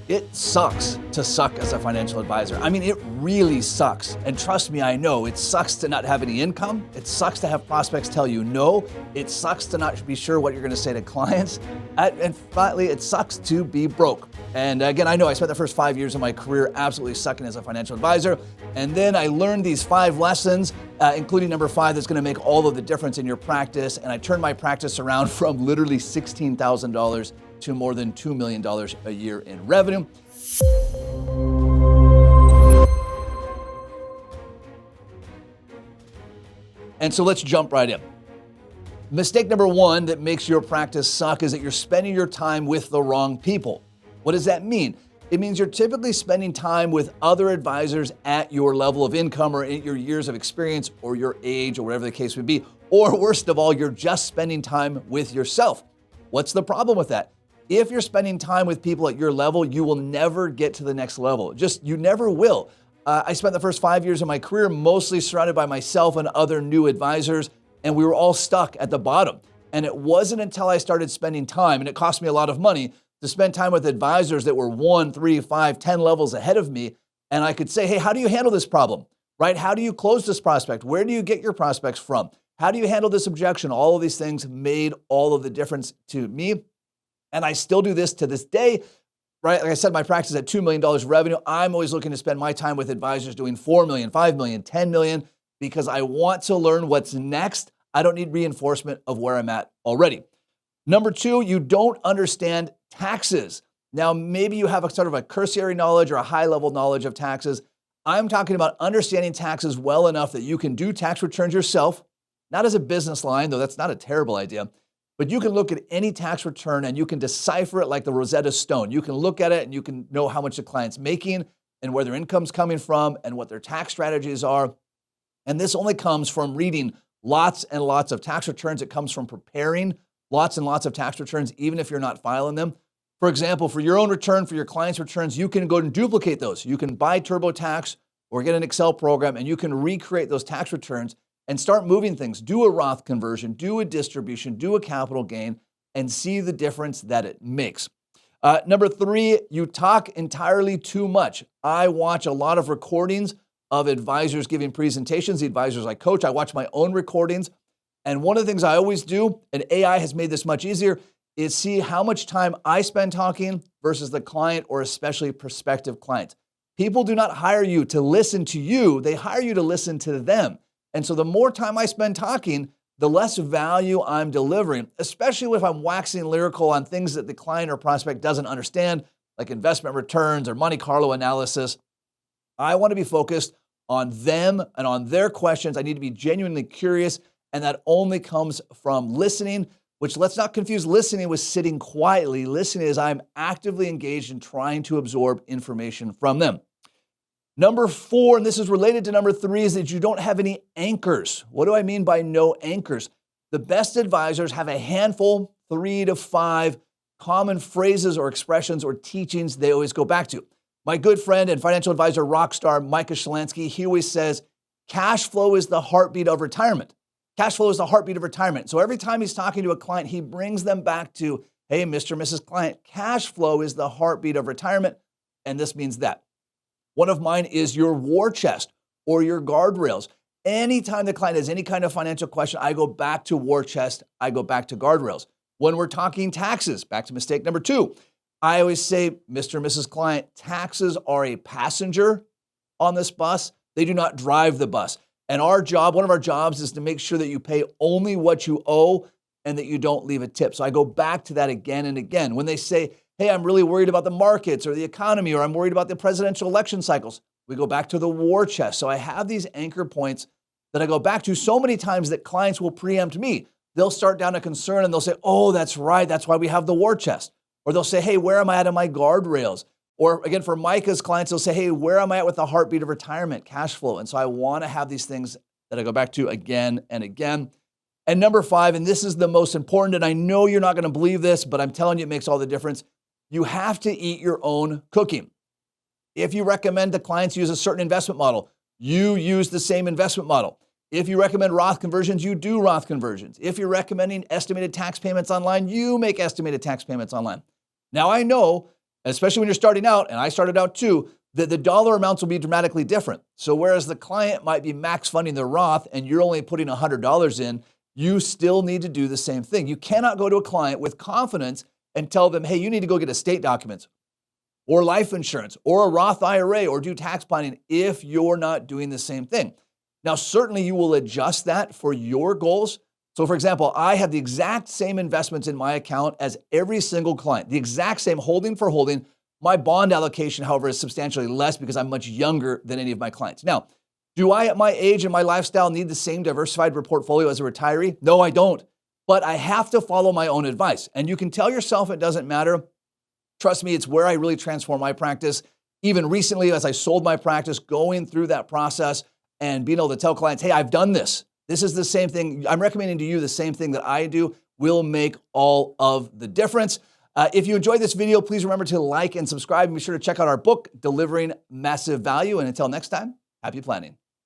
It sucks to suck as a financial advisor. I mean, it really sucks. And trust me, I know it sucks to not have any income. It sucks to have prospects tell you no. It sucks to not be sure what you're going to say to clients. And finally, it sucks to be broke. And again, I know I spent the first 5 years of my career absolutely sucking as a financial advisor. And then I learned these 5 lessons, including number 5, that's going to make all of the difference in your practice. And I turned my practice around from literally $16,000 to more than $2 million a year in revenue. And so let's jump right in. Mistake number 1 that makes your practice suck is that you're spending your time with the wrong people. What does that mean? It means you're typically spending time with other advisors at your level of income or at your years of experience or your age or whatever the case may be. Or worst of all, you're just spending time with yourself. What's the problem with that? If you're spending time with people at your level, you will never get to the next level. You never will. I spent the first 5 years of my career mostly surrounded by myself and other new advisors, and we were all stuck at the bottom. And it wasn't until I started spending time, and it cost me a lot of money, to spend time with advisors that were 1, 3, 5, 10 levels ahead of me. And I could say, hey, how do you handle this problem, right? How do you close this prospect? Where do you get your prospects from? How do you handle this objection? All of these things made all of the difference to me. And I still do this to this day, right? Like I said, my practice is at $2 million revenue. I'm always looking to spend my time with advisors doing 4 million, 5 million, 10 million, because I want to learn what's next. I don't need reinforcement of where I'm at already. Number 2, you don't understand taxes. Now, maybe you have a sort of a cursory knowledge or a high level knowledge of taxes. I'm talking about understanding taxes well enough that you can do tax returns yourself, not as a business line, though that's not a terrible idea. But you can look at any tax return and you can decipher it like the Rosetta Stone. You can look at it and you can know how much the client's making and where their income's coming from and what their tax strategies are. And this only comes from reading lots and lots of tax returns. It comes from preparing lots and lots of tax returns, even if you're not filing them. For example, for your own return, for your client's returns, you can go and duplicate those. You can buy TurboTax or get an Excel program and you can recreate those tax returns and start moving things. Do a Roth conversion, do a distribution, do a capital gain, and see the difference that it makes. Number 3, you talk entirely too much. I watch a lot of recordings of advisors giving presentations, the advisors I coach. I watch my own recordings. And one of the things I always do, and AI has made this much easier, is see how much time I spend talking versus the client or especially prospective clients. People do not hire you to listen to you. They hire you to listen to them. And so the more time I spend talking, the less value I'm delivering, especially if I'm waxing lyrical on things that the client or prospect doesn't understand, like investment returns or Monte Carlo analysis. I want to be focused on them and on their questions. I need to be genuinely curious, and that only comes from listening, which let's not confuse listening with sitting quietly. Listening is I'm actively engaged in trying to absorb information from them. Number 4, and this is related to number 3, is that you don't have any anchors. What do I mean by no anchors? The best advisors have a handful, 3 to 5 common phrases or expressions or teachings they always go back to. My good friend and financial advisor rock star, Micah Shalansky, he always says, cash flow is the heartbeat of retirement. Cash flow is the heartbeat of retirement. So every time he's talking to a client, he brings them back to, hey, Mr. and Mrs. Client, cash flow is the heartbeat of retirement. And this means that. One of mine is your war chest or your guardrails. Anytime the client has any kind of financial question, I go back to war chest, I go back to guardrails. When we're talking taxes, back to mistake number 2, I always say, Mr. and Mrs. Client, taxes are a passenger on this bus. They do not drive the bus. And our job, one of our jobs is to make sure that you pay only what you owe and that you don't leave a tip. So I go back to that again and again. When they say, hey, I'm really worried about the markets or the economy, or I'm worried about the presidential election cycles, we go back to the war chest. So I have these anchor points that I go back to so many times that clients will preempt me. They'll start down a concern and they'll say, oh, that's right. That's why we have the war chest. Or they'll say, hey, where am I at on my guardrails? Or again, for Micah's clients, they'll say, hey, where am I at with the heartbeat of retirement, cash flow? And so I want to have these things that I go back to again and again. And number 5, and this is the most important, and I know you're not going to believe this, but I'm telling you it makes all the difference. You have to eat your own cooking. If you recommend the clients use a certain investment model, you use the same investment model. If you recommend Roth conversions, you do Roth conversions. If you're recommending estimated tax payments online, you make estimated tax payments online. Now I know especially when you're starting out, and I started out too, that the dollar amounts will be dramatically different. So whereas the client might be max funding their Roth and you're only putting $100 in, you still need to do the same thing. You cannot go to a client with confidence and tell them, hey, you need to go get estate documents or life insurance or a Roth IRA or do tax planning if you're not doing the same thing. Now, certainly you will adjust that for your goals. So for example, I have the exact same investments in my account as every single client, the exact same holding for holding. My bond allocation, however, is substantially less because I'm much younger than any of my clients. Now, do I at my age and my lifestyle need the same diversified portfolio as a retiree? No, I don't. But I have to follow my own advice. And you can tell yourself it doesn't matter. Trust me, it's where I really transform my practice. Even recently, as I sold my practice, going through that process and being able to tell clients, hey, I've done this. This is the same thing. I'm recommending to you the same thing that I do will make all of the difference. If you enjoyed this video, please remember to like and subscribe. And be sure to check out our book, Delivering Massive Value. And until next time, happy planning.